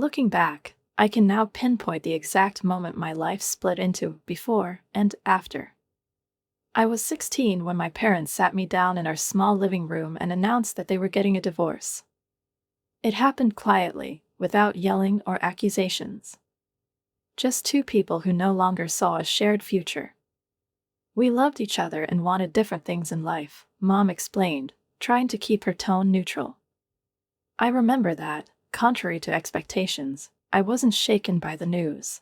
Looking back, I can now pinpoint the exact moment my life split into before and after. I was 16 when my parents sat me down in our small living room and announced that they were getting a divorce. It happened quietly, without yelling or accusations. Just two people who no longer saw a shared future. We loved each other and wanted different things in life, Mom explained, trying to keep her tone neutral. I remember that, contrary to expectations, I wasn't shaken by the news.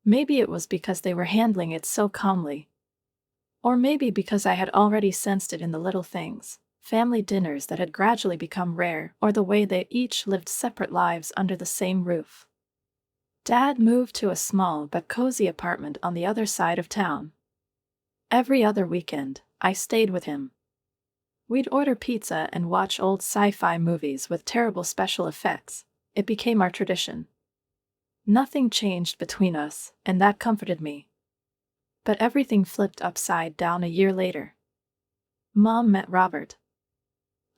Maybe it was because they were handling it so calmly. Or maybe because I had already sensed it in the little things, family dinners that had gradually become rare, or the way they each lived separate lives under the same roof. Dad moved to a small but cozy apartment on the other side of town. Every other weekend, I stayed with him. We'd order pizza and watch old sci-fi movies with terrible special effects. It became our tradition. Nothing changed between us, and that comforted me. But everything flipped upside down a year later. Mom met Robert.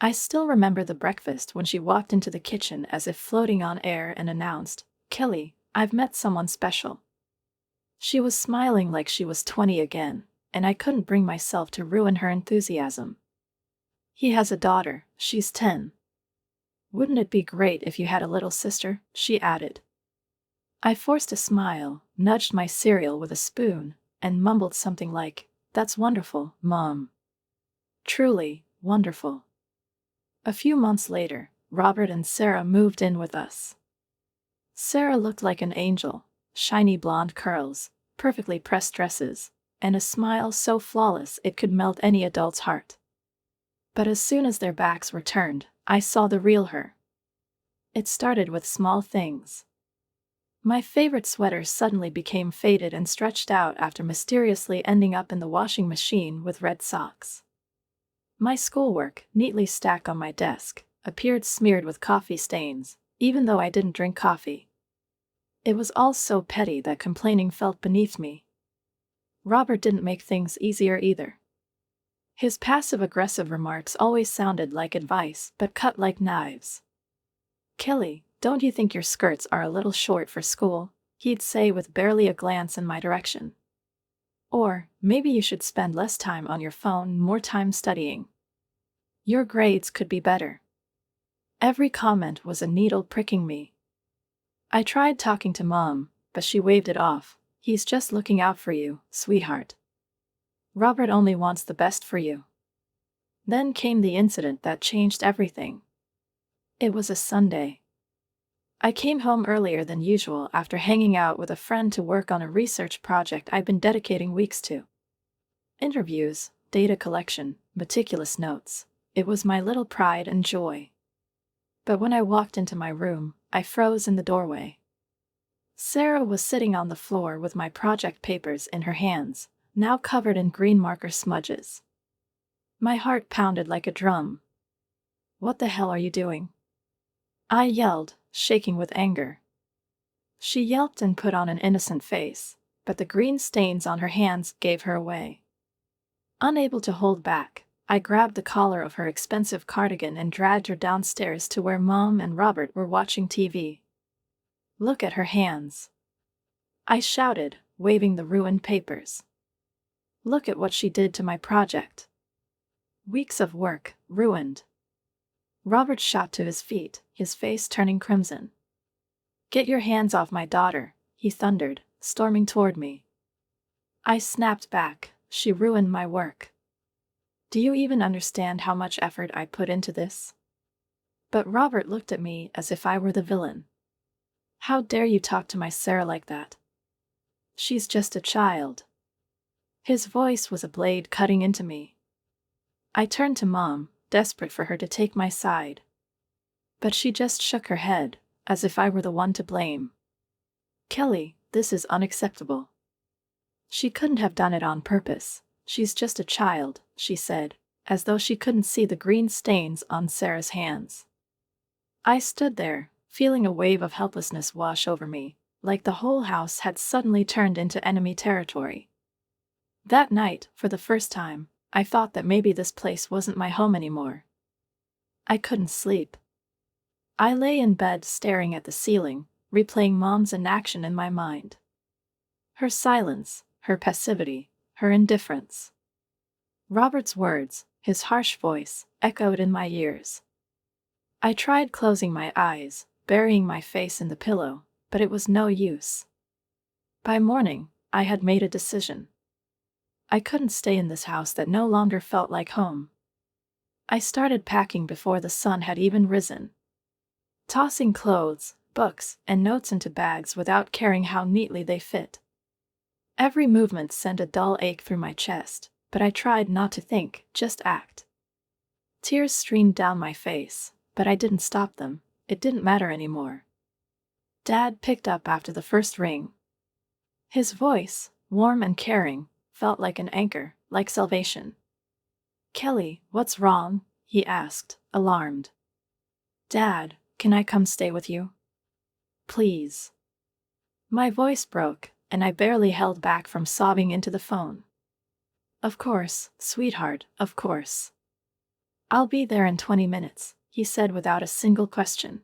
I still remember the breakfast when she walked into the kitchen as if floating on air and announced, "Kelly, I've met someone special." She was smiling like she was 20 again, and I couldn't bring myself to ruin her enthusiasm. "He has a daughter, she's 10. Wouldn't it be great if you had a little sister?" she added. I forced a smile, nudged my cereal with a spoon, and mumbled something like, "That's wonderful, Mom." Truly, wonderful. A few months later, Robert and Sarah moved in with us. Sarah looked like an angel, shiny blonde curls, perfectly pressed dresses, and a smile so flawless it could melt any adult's heart. But as soon as their backs were turned, I saw the real her. It started with small things. My favorite sweater suddenly became faded and stretched out after mysteriously ending up in the washing machine with red socks. My schoolwork, neatly stacked on my desk, appeared smeared with coffee stains, even though I didn't drink coffee. It was all so petty that complaining felt beneath me. Robert didn't make things easier either. His passive-aggressive remarks always sounded like advice but cut like knives. "Kelly, don't you think your skirts are a little short for school?" he'd say with barely a glance in my direction. Or, "Maybe you should spend less time on your phone and more time studying. Your grades could be better." Every comment was a needle pricking me. I tried talking to Mom, but she waved it off. "He's just looking out for you, sweetheart. Robert only wants the best for you." Then came the incident that changed everything. It was a Sunday. I came home earlier than usual after hanging out with a friend to work on a research project I'd been dedicating weeks to. Interviews, data collection, meticulous notes. It was my little pride and joy. But when I walked into my room, I froze in the doorway. Sarah was sitting on the floor with my project papers in her hands, now covered in green marker smudges. My heart pounded like a drum. "What the hell are you doing?" I yelled, shaking with anger. She yelped and put on an innocent face, but the green stains on her hands gave her away. Unable to hold back, I grabbed the collar of her expensive cardigan and dragged her downstairs to where Mom and Robert were watching TV. "Look at her hands," I shouted, waving the ruined papers. "Look at what she did to my project. Weeks of work, ruined." Robert shot to his feet, his face turning crimson. "Get your hands off my daughter," he thundered, storming toward me. I snapped back. "She ruined my work. Do you even understand how much effort I put into this?" But Robert looked at me as if I were the villain. "How dare you talk to my Sarah like that? She's just a child." His voice was a blade cutting into me. I turned to Mom, desperate for her to take my side. But she just shook her head, as if I were the one to blame. "Kelly, this is unacceptable. She couldn't have done it on purpose. She's just a child," she said, as though she couldn't see the green stains on Sarah's hands. I stood there, feeling a wave of helplessness wash over me, like the whole house had suddenly turned into enemy territory. That night, for the first time, I thought that maybe this place wasn't my home anymore. I couldn't sleep. I lay in bed staring at the ceiling, replaying Mom's inaction in my mind. Her silence, her passivity, her indifference. Robert's words, his harsh voice, echoed in my ears. I tried closing my eyes, burying my face in the pillow, but it was no use. By morning, I had made a decision. I couldn't stay in this house that no longer felt like home. I started packing before the sun had even risen. Tossing clothes, books, and notes into bags without caring how neatly they fit. Every movement sent a dull ache through my chest, but I tried not to think, just act. Tears streamed down my face, but I didn't stop them. It didn't matter anymore. Dad picked up after the first ring. His voice, warm and caring, felt like an anchor, like salvation. "Kelly, what's wrong?" he asked, alarmed. "Dad, can I come stay with you? Please." My voice broke, and I barely held back from sobbing into the phone. "Of course, sweetheart, of course. I'll be there in 20 minutes, he said without a single question.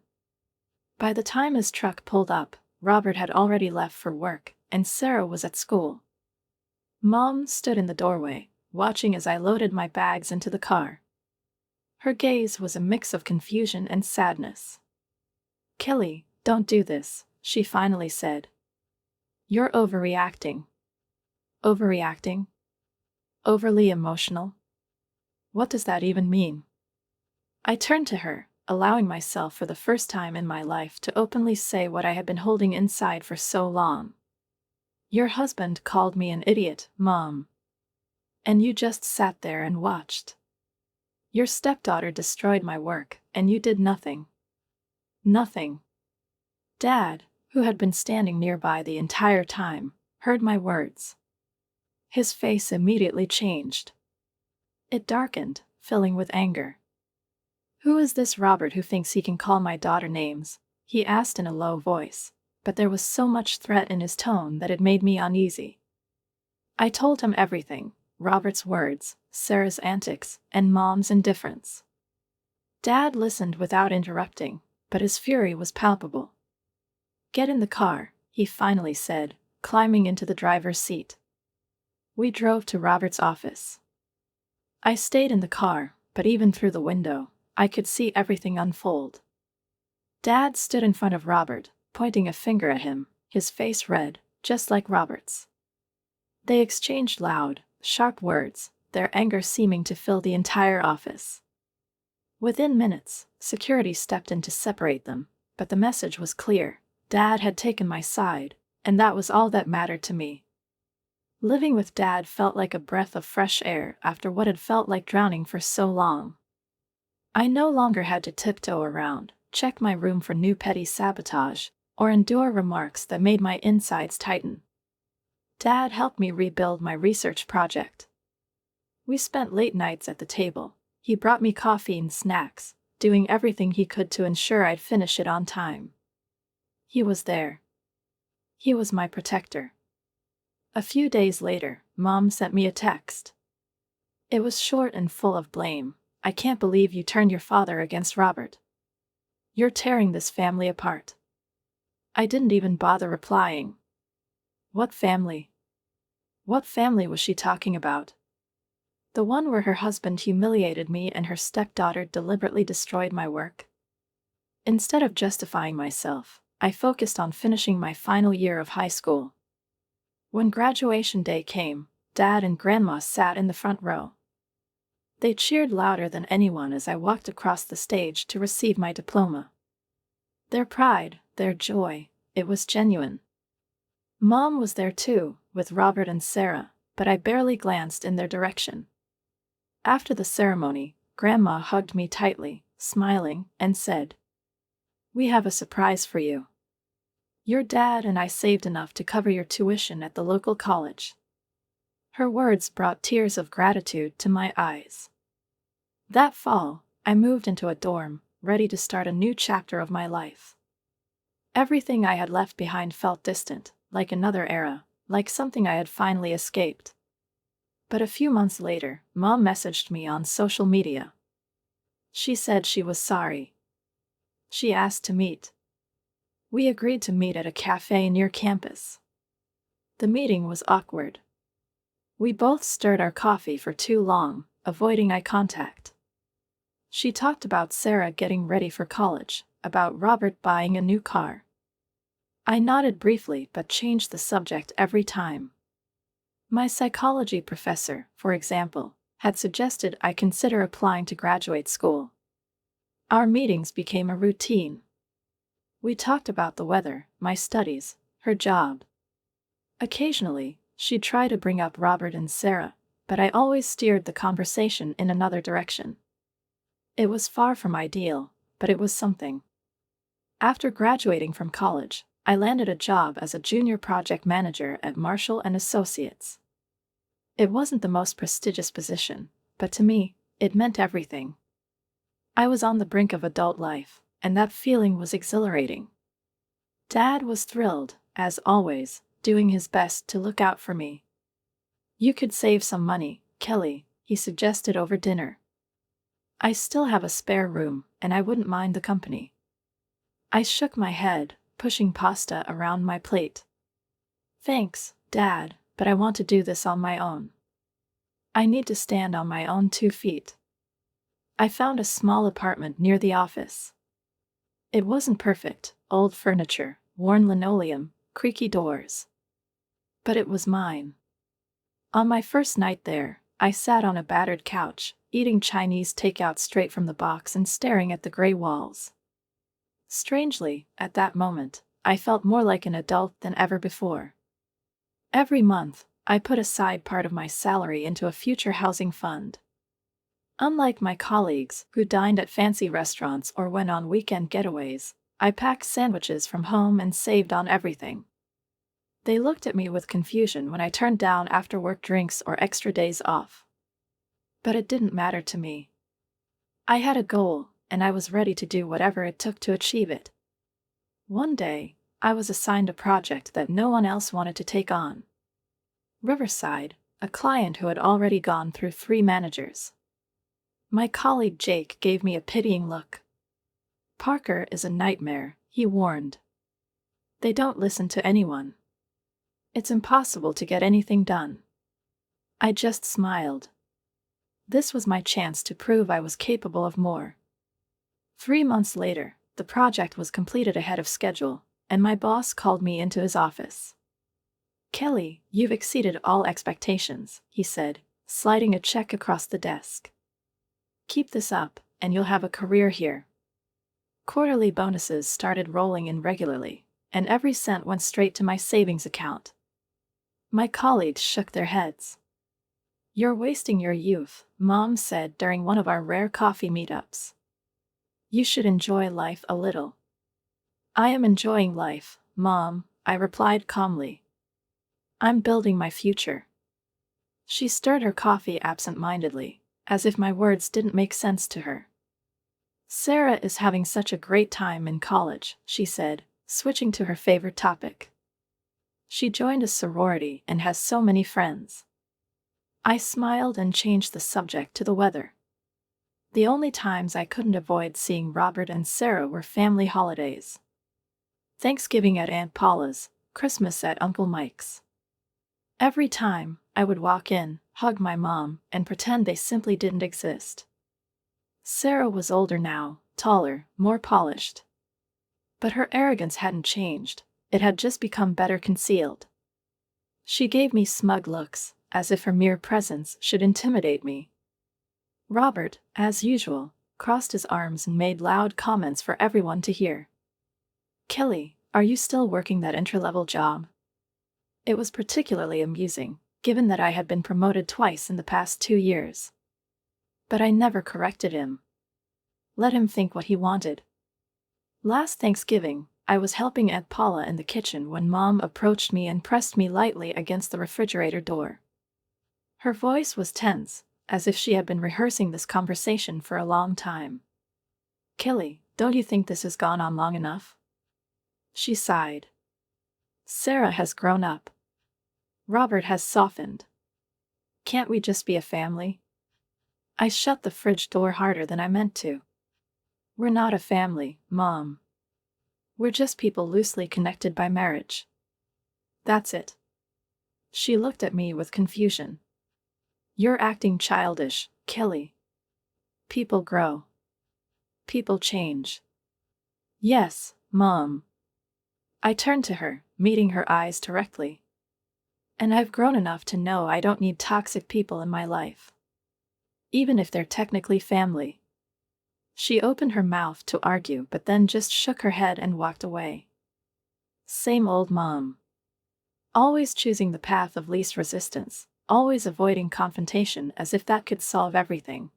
By the time his truck pulled up, Robert had already left for work, and Sarah was at school. Mom stood in the doorway, watching as I loaded my bags into the car. Her gaze was a mix of confusion and sadness. "Kelly, don't do this," she finally said. "You're overreacting." Overreacting? Overly emotional? What does that even mean? I turned to her, allowing myself for the first time in my life to openly say what I had been holding inside for so long. "Your husband called me an idiot, Mom. And you just sat there and watched. Your stepdaughter destroyed my work, and you did nothing." Nothing. Dad, who had been standing nearby the entire time, heard my words. His face immediately changed. It darkened, filling with anger. "Who is this Robert who thinks he can call my daughter names?" he asked in a low voice, but there was so much threat in his tone that it made me uneasy. I told him everything, Robert's words, Sarah's antics, and Mom's indifference. Dad listened without interrupting, but his fury was palpable. "Get in the car," he finally said, climbing into the driver's seat. We drove to Robert's office. I stayed in the car, but even through the window, I could see everything unfold. Dad stood in front of Robert, pointing a finger at him, his face red, just like Robert's. They exchanged loud, sharp words, their anger seeming to fill the entire office. Within minutes, security stepped in to separate them, but the message was clear. Dad had taken my side, and that was all that mattered to me. Living with Dad felt like a breath of fresh air after what had felt like drowning for so long. I no longer had to tiptoe around, check my room for new petty sabotage, or endure remarks that made my insides tighten. Dad helped me rebuild my research project. We spent late nights at the table. He brought me coffee and snacks, doing everything he could to ensure I'd finish it on time. He was there. He was my protector. A few days later, Mom sent me a text. It was short and full of blame. "I can't believe you turned your father against Robert. You're tearing this family apart." I didn't even bother replying. What family? What family was she talking about? The one where her husband humiliated me and her stepdaughter deliberately destroyed my work? Instead of justifying myself, I focused on finishing my final year of high school. When graduation day came, Dad and Grandma sat in the front row. They cheered louder than anyone as I walked across the stage to receive my diploma. Their pride, their joy, it was genuine. Mom was there too, with Robert and Sarah, but I barely glanced in their direction. After the ceremony, Grandma hugged me tightly, smiling, and said, "We have a surprise for you. Your dad and I saved enough to cover your tuition at the local college." Her words brought tears of gratitude to my eyes. That fall, I moved into a dorm, ready to start a new chapter of my life. Everything I had left behind felt distant, like another era, like something I had finally escaped. But a few months later, Mom messaged me on social media. She said she was sorry. She asked to meet. We agreed to meet at a cafe near campus. The meeting was awkward. We both stirred our coffee for too long, avoiding eye contact. She talked about Sarah getting ready for college, about Robert buying a new car. I nodded briefly but changed the subject every time. My psychology professor, for example, had suggested I consider applying to graduate school. Our meetings became a routine. We talked about the weather, my studies, her job. Occasionally, she'd try to bring up Robert and Sarah, but I always steered the conversation in another direction. It was far from ideal, but it was something. After graduating from college, I landed a job as a junior project manager at Marshall & Associates. It wasn't the most prestigious position, but to me, it meant everything. I was on the brink of adult life, and that feeling was exhilarating. Dad was thrilled, as always, doing his best to look out for me. "You could save some money, Kelly," he suggested over dinner. "I still have a spare room, and I wouldn't mind the company." I shook my head, pushing pasta around my plate. "Thanks, Dad, but I want to do this on my own. I need to stand on my own 2 feet." I found a small apartment near the office. It wasn't perfect, old furniture, worn linoleum, creaky doors. But it was mine. On my first night there, I sat on a battered couch, eating Chinese takeout straight from the box and staring at the gray walls. Strangely, at that moment, I felt more like an adult than ever before. Every month, I put aside part of my salary into a future housing fund. Unlike my colleagues, who dined at fancy restaurants or went on weekend getaways, I packed sandwiches from home and saved on everything. They looked at me with confusion when I turned down after-work drinks or extra days off. But it didn't matter to me. I had a goal, and I was ready to do whatever it took to achieve it. One day, I was assigned a project that no one else wanted to take on. Riverside, a client who had already gone through 3 managers. My colleague Jake gave me a pitying look. "Parker is a nightmare," he warned. "They don't listen to anyone. It's impossible to get anything done." I just smiled. This was my chance to prove I was capable of more. 3 months later, the project was completed ahead of schedule, and my boss called me into his office. "Kelly, you've exceeded all expectations," he said, sliding a check across the desk. "Keep this up, and you'll have a career here." Quarterly bonuses started rolling in regularly, and every cent went straight to my savings account. My colleagues shook their heads. "You're wasting your youth," Mom said during one of our rare coffee meetups. "You should enjoy life a little." "I am enjoying life, Mom," I replied calmly. "I'm building my future." She stirred her coffee absent-mindedly, as if my words didn't make sense to her. "Sarah is having such a great time in college," she said, switching to her favorite topic. "She joined a sorority and has so many friends." I smiled and changed the subject to the weather. The only times I couldn't avoid seeing Robert and Sarah were family holidays. Thanksgiving at Aunt Paula's, Christmas at Uncle Mike's. Every time, I would walk in, hug my mom, and pretend they simply didn't exist. Sarah was older now, taller, more polished. But her arrogance hadn't changed, it had just become better concealed. She gave me smug looks, as if her mere presence should intimidate me. Robert, as usual, crossed his arms and made loud comments for everyone to hear. "Kelly, are you still working that entry-level job?" It was particularly amusing, given that I had been promoted twice in the past 2 years. But I never corrected him. Let him think what he wanted. Last Thanksgiving, I was helping Aunt Paula in the kitchen when Mom approached me and pressed me lightly against the refrigerator door. Her voice was tense, as if she had been rehearsing this conversation for a long time. "Kelly, don't you think this has gone on long enough?" She sighed. "Sarah has grown up. Robert has softened. Can't we just be a family?" I shut the fridge door harder than I meant to. We're not a family, Mom. We're just people loosely connected by marriage. That's it. She looked at me with confusion. You're acting childish, Kelly. People grow. People change. Yes, Mom. I turned to her, meeting her eyes directly. And I've grown enough to know I don't need toxic people in my life. Even if they're technically family. She opened her mouth to argue but then just shook her head and walked away. Same old Mom. Always choosing the path of least resistance, always avoiding confrontation as if that could solve everything.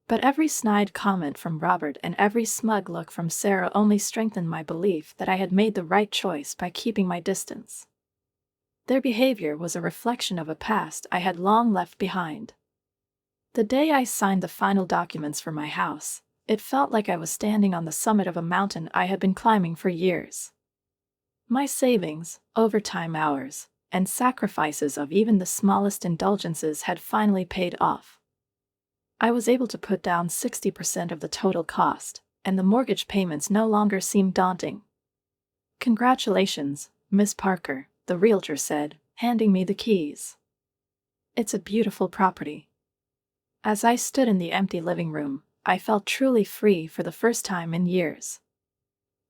But every snide comment from Robert and every smug look from Sarah only strengthened my belief that I had made the right choice by keeping my distance. Their behavior was a reflection of a past I had long left behind. The day I signed the final documents for my house, it felt like I was standing on the summit of a mountain I had been climbing for years. My savings, overtime hours, and sacrifices of even the smallest indulgences had finally paid off. I was able to put down 60% of the total cost, and the mortgage payments no longer seemed daunting. Congratulations, Miss Parker, the realtor said, handing me the keys. It's a beautiful property. As I stood in the empty living room, I felt truly free for the first time in years.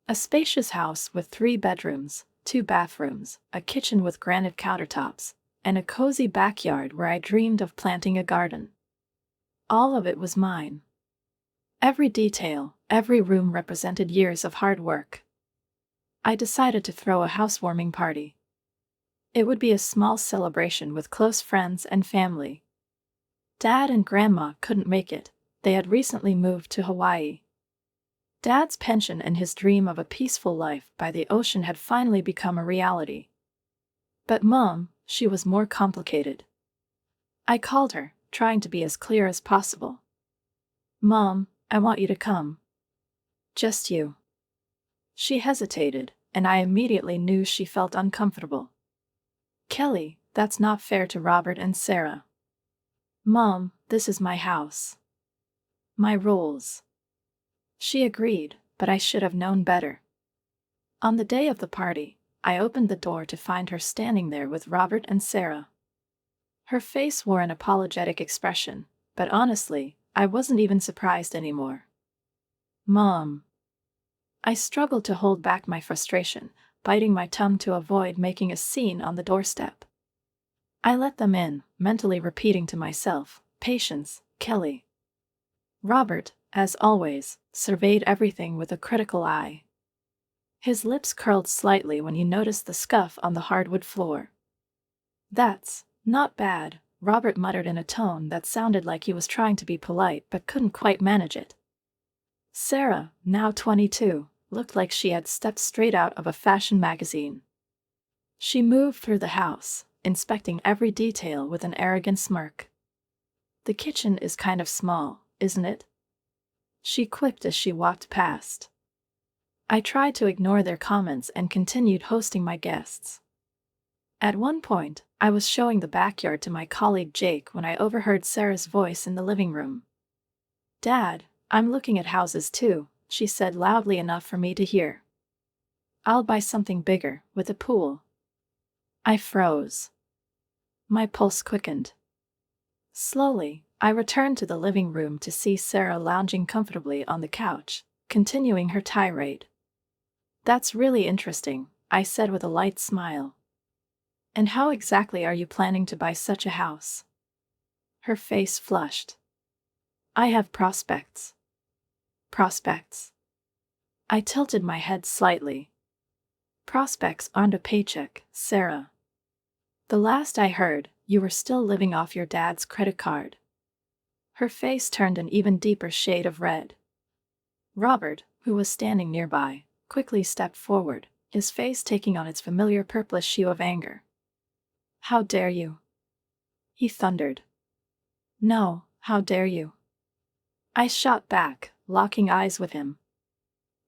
A spacious house with 3 bedrooms, 2 bathrooms, a kitchen with granite countertops, and a cozy backyard where I dreamed of planting a garden. All of it was mine. Every detail, every room represented years of hard work. I decided to throw a housewarming party. It would be a small celebration with close friends and family. Dad and Grandma couldn't make it. They had recently moved to Hawaii. Dad's pension and his dream of a peaceful life by the ocean had finally become a reality. But Mom, she was more complicated. I called her, trying to be as clear as possible. Mom, I want you to come. Just you. She hesitated, and I immediately knew she felt uncomfortable. Kelly, that's not fair to Robert and Sarah. Mom, this is my house. My rules. She agreed, but I should have known better. On the day of the party, I opened the door to find her standing there with Robert and Sarah. Her face wore an apologetic expression, but honestly, I wasn't even surprised anymore. Mom. I struggled to hold back my frustration, biting my tongue to avoid making a scene on the doorstep. I let them in, mentally repeating to myself, "Patience, Kelly." Robert, as always, surveyed everything with a critical eye. His lips curled slightly when he noticed the scuff on the hardwood floor. "That's not bad," Robert muttered in a tone that sounded like he was trying to be polite but couldn't quite manage it. Sarah, now 22, looked like she had stepped straight out of a fashion magazine. She moved through the house, inspecting every detail with an arrogant smirk. "The kitchen is kind of small, isn't it?" she quipped as she walked past. I tried to ignore their comments and continued hosting my guests. At one point, I was showing the backyard to my colleague Jake when I overheard Sarah's voice in the living room. "Dad, I'm looking at houses too," she said loudly enough for me to hear. "I'll buy something bigger, with a pool." I froze. My pulse quickened. Slowly, I returned to the living room to see Sarah lounging comfortably on the couch, continuing her tirade. "That's really interesting," I said with a light smile. "And how exactly are you planning to buy such a house?" Her face flushed. "I have prospects." "Prospects?" I tilted my head slightly. "Prospects aren't a paycheck, Sarah. The last I heard, you were still living off your dad's credit card." Her face turned an even deeper shade of red. Robert, who was standing nearby, quickly stepped forward, his face taking on its familiar purplish hue of anger. "How dare you?" he thundered. "No, how dare you?" I shot back, locking eyes with him.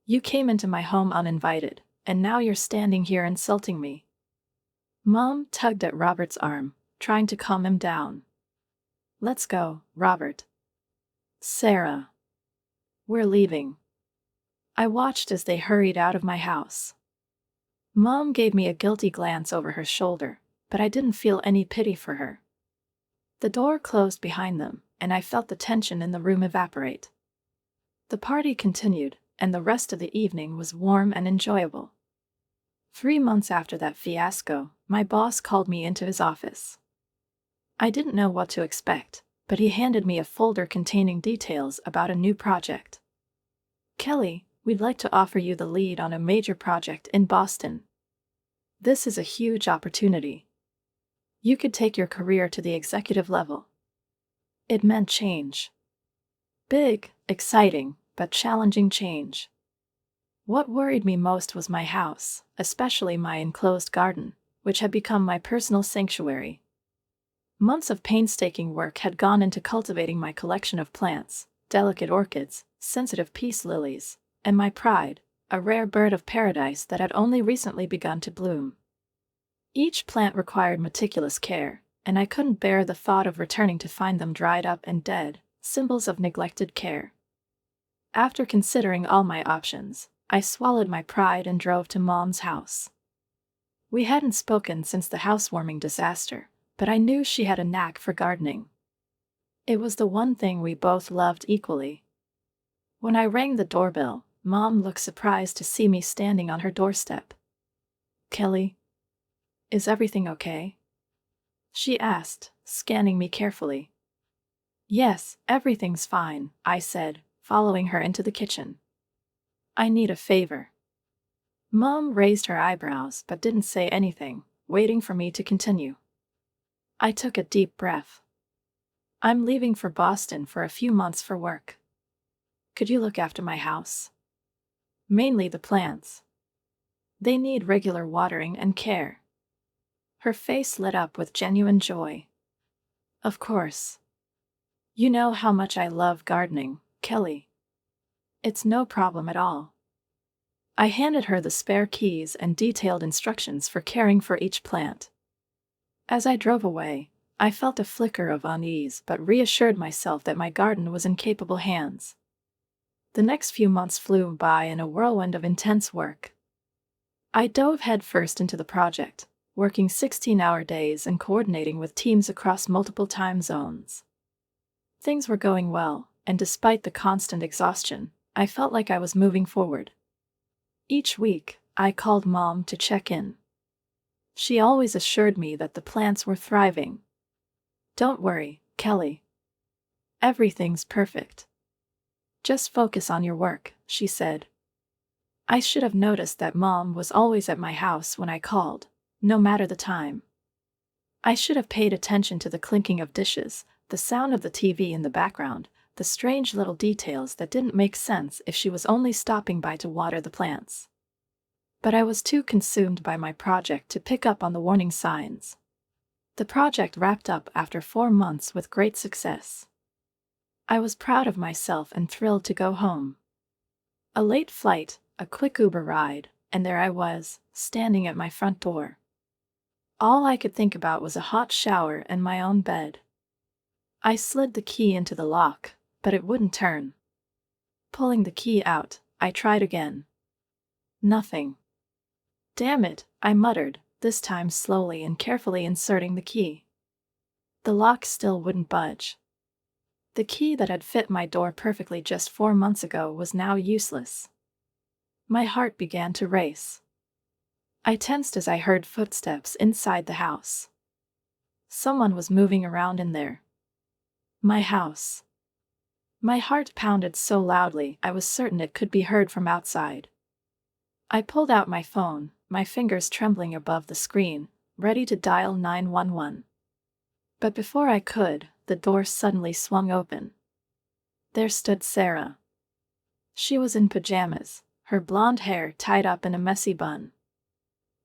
"You came into my home uninvited, and now you're standing here insulting me." Mom tugged at Robert's arm, trying to calm him down. "Let's go, Robert." "Sarah. We're leaving." I watched as they hurried out of my house. Mom gave me a guilty glance over her shoulder, but I didn't feel any pity for her. The door closed behind them, and I felt the tension in the room evaporate. The party continued, and the rest of the evening was warm and enjoyable. 3 months after that fiasco, my boss called me into his office. I didn't know what to expect, but he handed me a folder containing details about a new project. "Kelly, we'd like to offer you the lead on a major project in Boston. This is a huge opportunity. You could take your career to the executive level." It meant change. Big, exciting, but challenging change. What worried me most was my house, especially my enclosed garden, which had become my personal sanctuary. Months of painstaking work had gone into cultivating my collection of plants, delicate orchids, sensitive peace lilies, and my pride, a rare bird of paradise that had only recently begun to bloom. Each plant required meticulous care, and I couldn't bear the thought of returning to find them dried up and dead, symbols of neglected care. After considering all my options, I swallowed my pride and drove to Mom's house. We hadn't spoken since the housewarming disaster, but I knew she had a knack for gardening. It was the one thing we both loved equally. When I rang the doorbell, Mom looked surprised to see me standing on her doorstep. "Kelly, is everything okay?" she asked, scanning me carefully. "Yes, everything's fine," I said, following her into the kitchen. "I need a favor." Mom raised her eyebrows but didn't say anything, waiting for me to continue. I took a deep breath. "I'm leaving for Boston for a few months for work. Could you look after my house? Mainly the plants. They need regular watering and care." Her face lit up with genuine joy. "Of course. You know how much I love gardening, Kelly. It's no problem at all." I handed her the spare keys and detailed instructions for caring for each plant. As I drove away, I felt a flicker of unease but reassured myself that my garden was in capable hands. The next few months flew by in a whirlwind of intense work. I dove headfirst into the project, working 16-hour days and coordinating with teams across multiple time zones. Things were going well, and despite the constant exhaustion, I felt like I was moving forward. Each week, I called Mom to check in. She always assured me that the plants were thriving. "Don't worry, Kelly. Everything's perfect. Just focus on your work," she said. I should have noticed that Mom was always at my house when I called, no matter the time. I should have paid attention to the clinking of dishes, the sound of the TV in the background, the strange little details that didn't make sense if she was only stopping by to water the plants. But I was too consumed by my project to pick up on the warning signs. The project wrapped up after 4 months with great success. I was proud of myself and thrilled to go home. A late flight, a quick Uber ride, and there I was, standing at my front door. All I could think about was a hot shower and my own bed. I slid the key into the lock, but it wouldn't turn. Pulling the key out, I tried again. Nothing. "Damn it," I muttered, this time slowly and carefully inserting the key. The lock still wouldn't budge. The key that had fit my door perfectly just 4 months ago was now useless. My heart began to race. I tensed as I heard footsteps inside the house. Someone was moving around in there. My house. My heart pounded so loudly I was certain it could be heard from outside. I pulled out my phone, my fingers trembling above the screen, ready to dial 911. But before I could, the door suddenly swung open. There stood Sarah. She was in pajamas, her blonde hair tied up in a messy bun.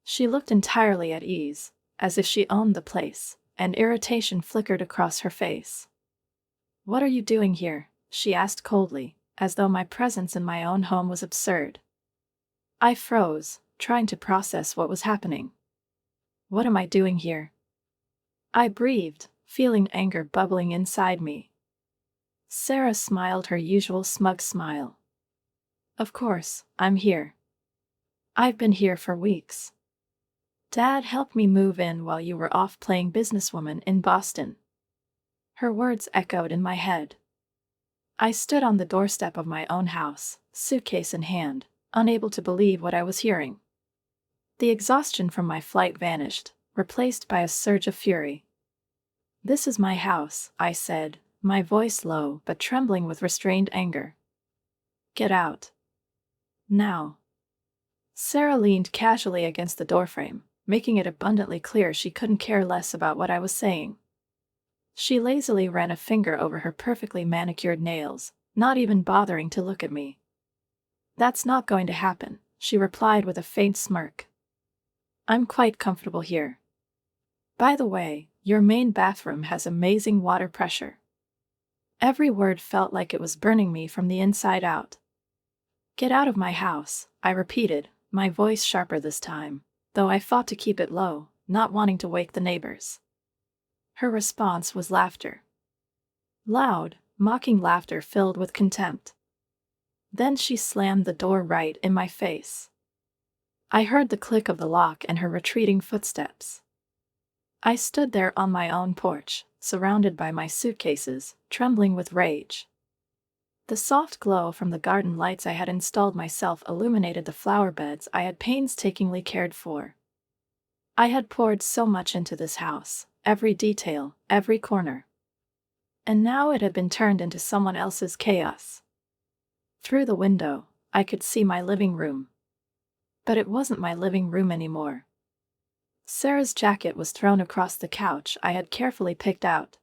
She looked entirely at ease, as if she owned the place, and irritation flickered across her face. "What are you doing here?" she asked coldly, as though my presence in my own home was absurd. I froze, trying to process what was happening. "What am I doing here?" I breathed, feeling anger bubbling inside me. Sarah smiled her usual smug smile. Of course, I'm here. I've been here for weeks. Dad helped me move in while you were off playing businesswoman in Boston. Her words echoed in my head. I stood on the doorstep of my own house, suitcase in hand, unable to believe what I was hearing. The exhaustion from my flight vanished, replaced by a surge of fury. "This is my house," I said, my voice low but trembling with restrained anger. "Get out. Now." Sarah leaned casually against the doorframe, making it abundantly clear she couldn't care less about what I was saying. She lazily ran a finger over her perfectly manicured nails, not even bothering to look at me. "That's not going to happen," she replied with a faint smirk. "I'm quite comfortable here. By the way, your main bathroom has amazing water pressure." Every word felt like it was burning me from the inside out. "Get out of my house," I repeated, my voice sharper this time, though I fought to keep it low, not wanting to wake the neighbors. Her response was laughter. Loud, mocking laughter filled with contempt. Then she slammed the door right in my face. I heard the click of the lock and her retreating footsteps. I stood there on my own porch, surrounded by my suitcases, trembling with rage. The soft glow from the garden lights I had installed myself illuminated the flower beds I had painstakingly cared for. I had poured so much into this house, every detail, every corner. And now it had been turned into someone else's chaos. Through the window, I could see my living room. But it wasn't my living room anymore. Sarah's jacket was thrown across the couch I had carefully picked out.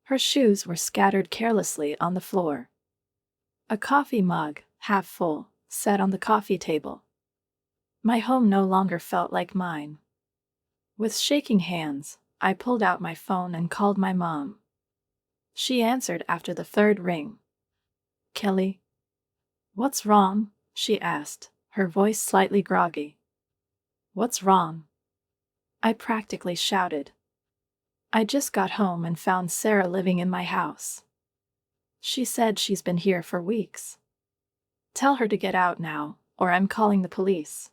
Her shoes were scattered carelessly on the floor. A coffee mug, half full, sat on the coffee table. My home no longer felt like mine. With shaking hands, I pulled out my phone and called my mom. She answered after the third ring. "Kelly?" "What's wrong?" she asked, her voice slightly groggy. "What's wrong?" I practically shouted. "I just got home and found Sarah living in my house. She said she's been here for weeks. Tell her to get out now, or I'm calling the police."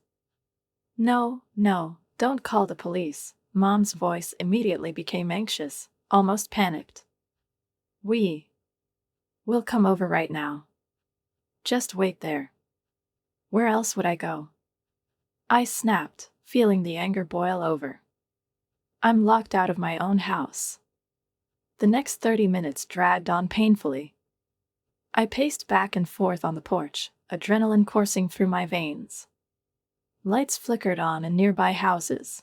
"No, no, don't call the police." Mom's voice immediately became anxious, almost panicked. We'll come over right now. Just wait there." "Where else would I go?" I snapped, feeling the anger boil over. "I'm locked out of my own house." The next 30 minutes dragged on painfully. I paced back and forth on the porch, adrenaline coursing through my veins. Lights flickered on in nearby houses.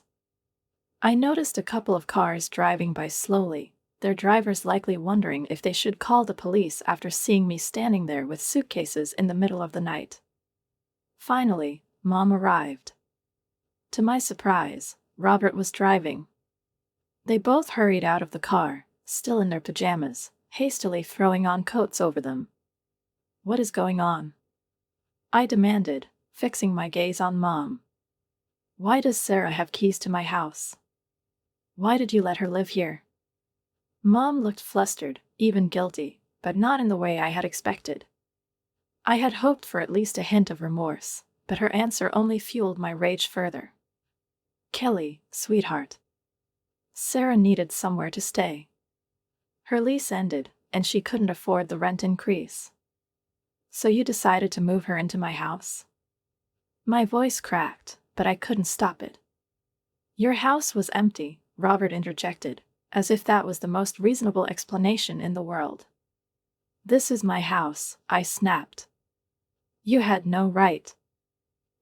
I noticed a couple of cars driving by slowly, their drivers likely wondering if they should call the police after seeing me standing there with suitcases in the middle of the night. Finally, Mom arrived. To my surprise, Robert was driving. They both hurried out of the car, still in their pajamas, hastily throwing on coats over them. "What is going on?" I demanded, fixing my gaze on Mom. "Why does Sarah have keys to my house? Why did you let her live here?" Mom looked flustered, even guilty, but not in the way I had expected. I had hoped for at least a hint of remorse, but her answer only fueled my rage further. "Kelly, sweetheart. Sarah needed somewhere to stay. Her lease ended, and she couldn't afford the rent increase. So you decided to move her into my house?" My voice cracked, but I couldn't stop it. "Your house was empty," Robert interjected, as if that was the most reasonable explanation in the world. "This is my house," I snapped. "You had no right."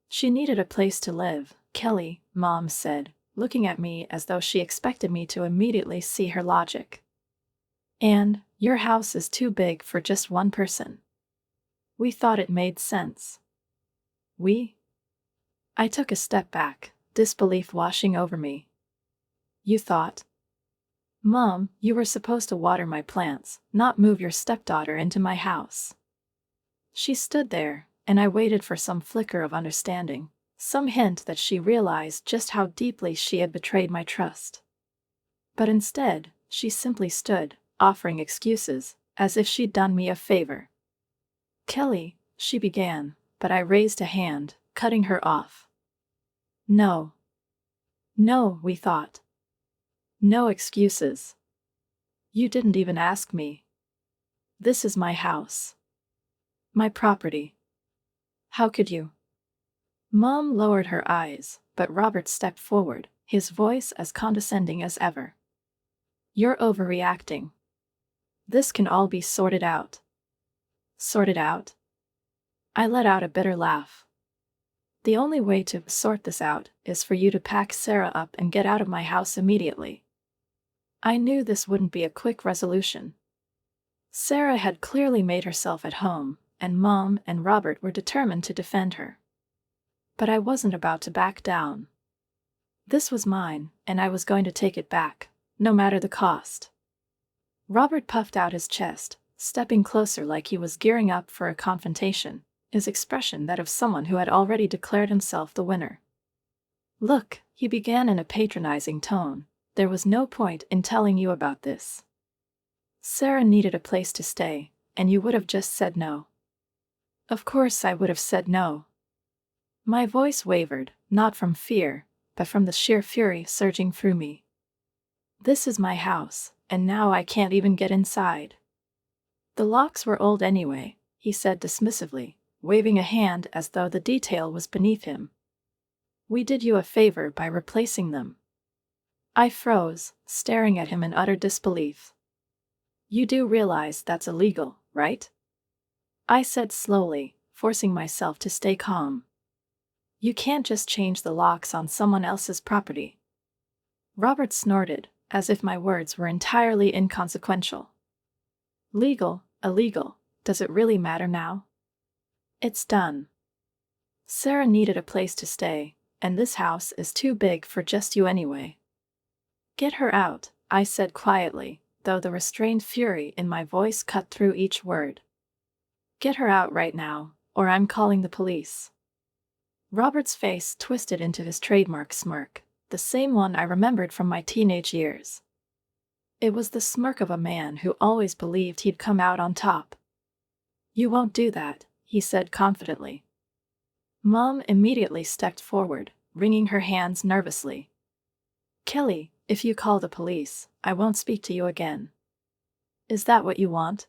"She needed a place to live, Kelly," Mom said, looking at me as though she expected me to immediately see her logic. "And your house is too big for just one person. We thought it made sense." "We?" I took a step back, disbelief washing over me. "You thought?" "Mom, you were supposed to water my plants, not move your stepdaughter into my house." She stood there, and I waited for some flicker of understanding, some hint that she realized just how deeply she had betrayed my trust. But instead, she simply stood, offering excuses, as if she'd done me a favor. "Kelly," she began, but I raised a hand, cutting her off. No. No, we thought. No excuses. You didn't even ask me. This is my house. My property. How could you? Mom lowered her eyes, but Robert stepped forward, his voice as condescending as ever. You're overreacting. This can all be sorted out. Sorted out? I let out a bitter laugh. The only way to sort this out is for you to pack Sarah up and get out of my house immediately. I knew this wouldn't be a quick resolution. Sarah had clearly made herself at home, and Mom and Robert were determined to defend her. But I wasn't about to back down. This was mine, and I was going to take it back, no matter the cost. Robert puffed out his chest, stepping closer like he was gearing up for a confrontation, his expression that of someone who had already declared himself the winner. Look, he began in a patronizing tone, there was no point in telling you about this. Sarah needed a place to stay, and you would have just said no. Of course I would have said no. My voice wavered, not from fear, but from the sheer fury surging through me. This is my house, and now I can't even get inside. The locks were old anyway, he said dismissively, waving a hand as though the detail was beneath him. We did you a favor by replacing them. I froze, staring at him in utter disbelief. You do realize that's illegal, right? I said slowly, forcing myself to stay calm. You can't just change the locks on someone else's property. Robert snorted, as if my words were entirely inconsequential. Legal, illegal, does it really matter now? It's done. Sarah needed a place to stay, and this house is too big for just you anyway. Get her out, I said quietly, though the restrained fury in my voice cut through each word. Get her out right now, or I'm calling the police. Robert's face twisted into his trademark smirk, the same one I remembered from my teenage years. It was the smirk of a man who always believed he'd come out on top. You won't do that, he said confidently. Mom immediately stepped forward, wringing her hands nervously. Kelly, if you call the police, I won't speak to you again. Is that what you want?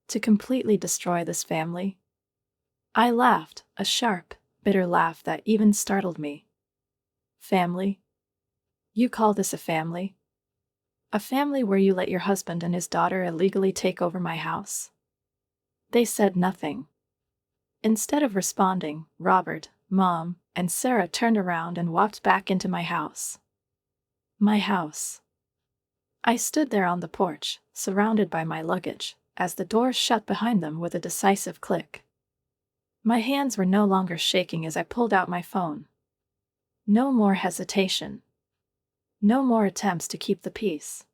To completely destroy this family? I laughed, a sharp, bitter laugh that even startled me. Family? You call this a family? A family where you let your husband and his daughter illegally take over my house? They said nothing. Instead of responding, Robert, Mom, and Sarah turned around and walked back into my house. My house. I stood there on the porch, surrounded by my luggage, as the door shut behind them with a decisive click. My hands were no longer shaking as I pulled out my phone. No more hesitation. No more attempts to keep the peace.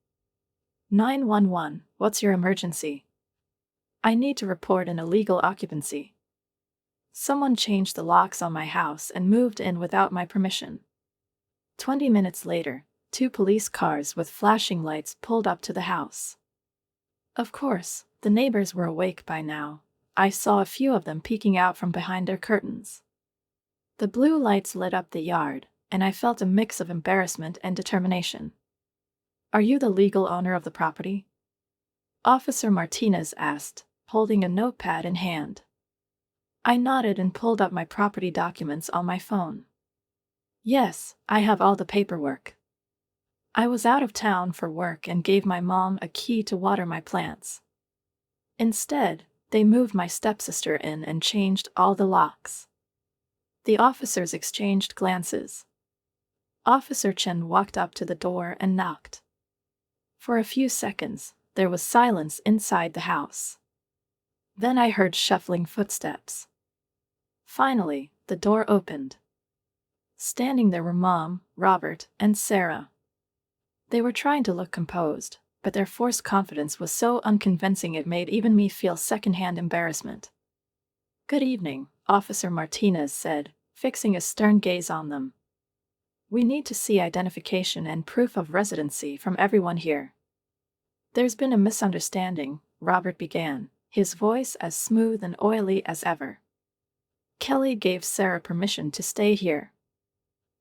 911, what's your emergency? I need to report an illegal occupancy. Someone changed the locks on my house and moved in without my permission. 20 minutes later, 2 police cars with flashing lights pulled up to the house. Of course, the neighbors were awake by now. I saw a few of them peeking out from behind their curtains. The blue lights lit up the yard, and I felt a mix of embarrassment and determination. Are you the legal owner of the property? Officer Martinez asked, holding a notepad in hand. I nodded and pulled up my property documents on my phone. Yes, I have all the paperwork. I was out of town for work and gave my mom a key to water my plants. Instead, they moved my stepsister in and changed all the locks. The officers exchanged glances. Officer Chen walked up to the door and knocked. For a few seconds, there was silence inside the house. Then I heard shuffling footsteps. Finally, the door opened. Standing there were Mom, Robert, and Sarah. They were trying to look composed, but their forced confidence was so unconvincing it made even me feel secondhand embarrassment. Good evening, Officer Martinez said, fixing a stern gaze on them. We need to see identification and proof of residency from everyone here. There's been a misunderstanding, Robert began, his voice as smooth and oily as ever. Kelly gave Sarah permission to stay here.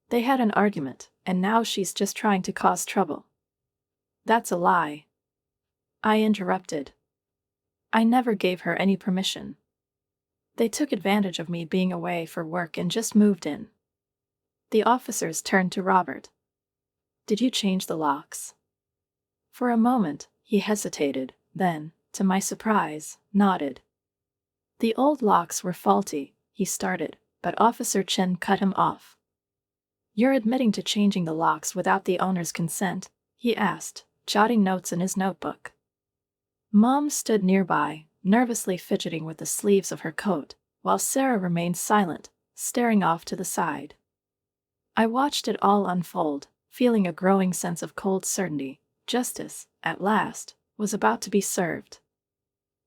They had an argument, and now she's just trying to cause trouble. That's a lie. I interrupted. I never gave her any permission. They took advantage of me being away for work and just moved in. The officers turned to Robert. Did you change the locks? For a moment, he hesitated, then, to my surprise, nodded. The old locks were faulty, he started, but Officer Chen cut him off. You're admitting to changing the locks without the owner's consent? He asked, jotting notes in his notebook. Mom stood nearby, nervously fidgeting with the sleeves of her coat, while Sarah remained silent, staring off to the side. I watched it all unfold, feeling a growing sense of cold certainty. Justice, at last, was about to be served.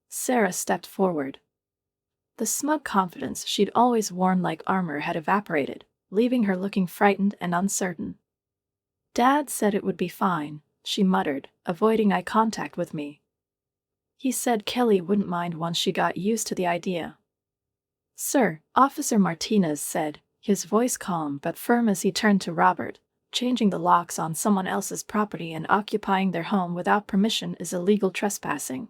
Sarah stepped forward. The smug confidence she'd always worn like armor had evaporated, leaving her looking frightened and uncertain. Dad said it would be fine, she muttered, avoiding eye contact with me. He said Kelly wouldn't mind once she got used to the idea. Sir, Officer Martinez said, his voice calm but firm as he turned to Robert, changing the locks on someone else's property and occupying their home without permission is illegal trespassing.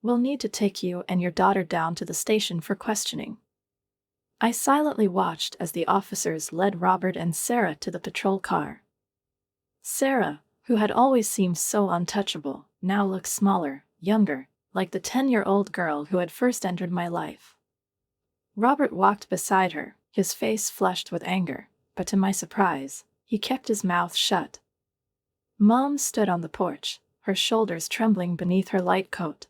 We'll need to take you and your daughter down to the station for questioning. I silently watched as the officers led Robert and Sarah to the patrol car. Sarah, who had always seemed so untouchable, now looked smaller, younger, like the 10-year-old girl who had first entered my life. Robert walked beside her, his face flushed with anger, but to my surprise, he kept his mouth shut. Mom stood on the porch, her shoulders trembling beneath her light coat.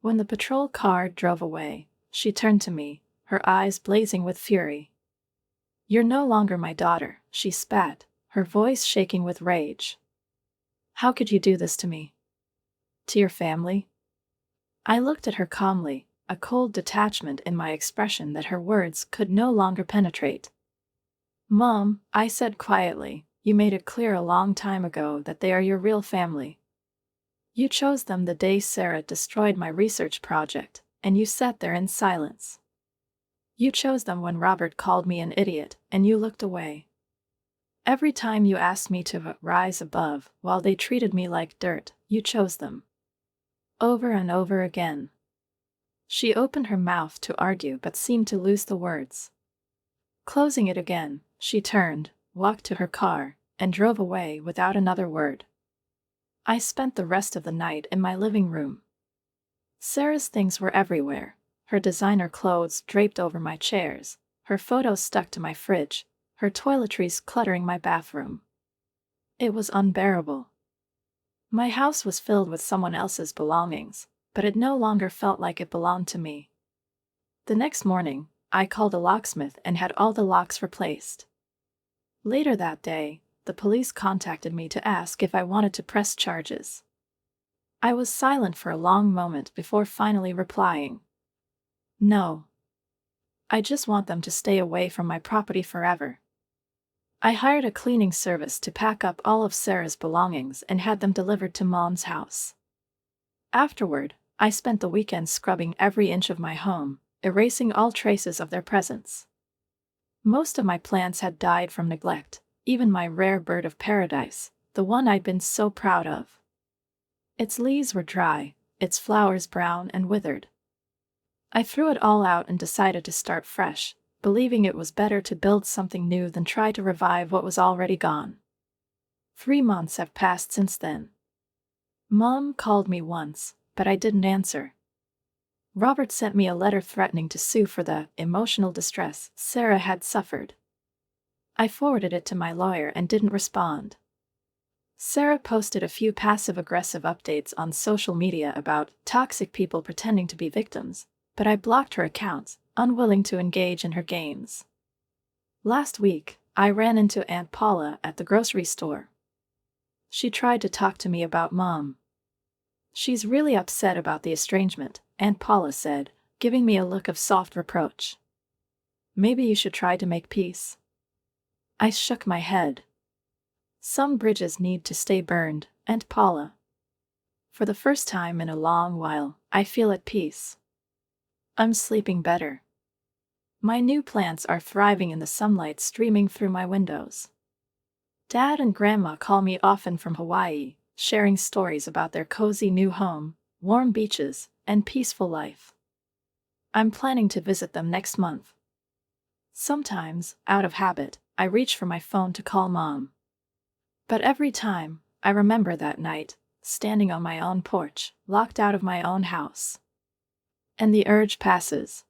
When the patrol car drove away, she turned to me, her eyes blazing with fury. You're no longer my daughter, she spat, her voice shaking with rage. How could you do this to me? To your family? I looked at her calmly, a cold detachment in my expression that her words could no longer penetrate. Mom, I said quietly, you made it clear a long time ago that they are your real family. You chose them the day Sarah destroyed my research project, and you sat there in silence. You chose them when Robert called me an idiot, and you looked away. Every time you asked me to rise above, while they treated me like dirt, you chose them. Over and over again. She opened her mouth to argue but seemed to lose the words. Closing it again, she turned, walked to her car, and drove away without another word. I spent the rest of the night in my living room. Sarah's things were everywhere, her designer clothes draped over my chairs, her photos stuck to my fridge, her toiletries cluttering my bathroom. It was unbearable. My house was filled with someone else's belongings, but it no longer felt like it belonged to me. The next morning, I called a locksmith and had all the locks replaced. Later that day, the police contacted me to ask if I wanted to press charges. I was silent for a long moment before finally replying. No. I just want them to stay away from my property forever. I hired a cleaning service to pack up all of Sarah's belongings and had them delivered to Mom's house. Afterward, I spent the weekend scrubbing every inch of my home, erasing all traces of their presence. Most of my plants had died from neglect, even my rare bird of paradise, the one I'd been so proud of. Its leaves were dry, its flowers brown and withered. I threw it all out and decided to start fresh, believing it was better to build something new than try to revive what was already gone. 3 months have passed since then. Mom called me once, but I didn't answer. Robert sent me a letter threatening to sue for the emotional distress Sarah had suffered. I forwarded it to my lawyer and didn't respond. Sarah posted a few passive-aggressive updates on social media about toxic people pretending to be victims, but I blocked her accounts, unwilling to engage in her games. Last week, I ran into Aunt Paula at the grocery store. She tried to talk to me about Mom. She's really upset about the estrangement, Aunt Paula said, giving me a look of soft reproach. Maybe you should try to make peace. I shook my head. Some bridges need to stay burned, Aunt Paula. For the first time in a long while, I feel at peace. I'm sleeping better. My new plants are thriving in the sunlight streaming through my windows. Dad and Grandma call me often from Hawaii, sharing stories about their cozy new home, warm beaches, and peaceful life. I'm planning to visit them next month. Sometimes, out of habit, I reach for my phone to call Mom. But every time, I remember that night, standing on my own porch, locked out of my own house. And the urge passes.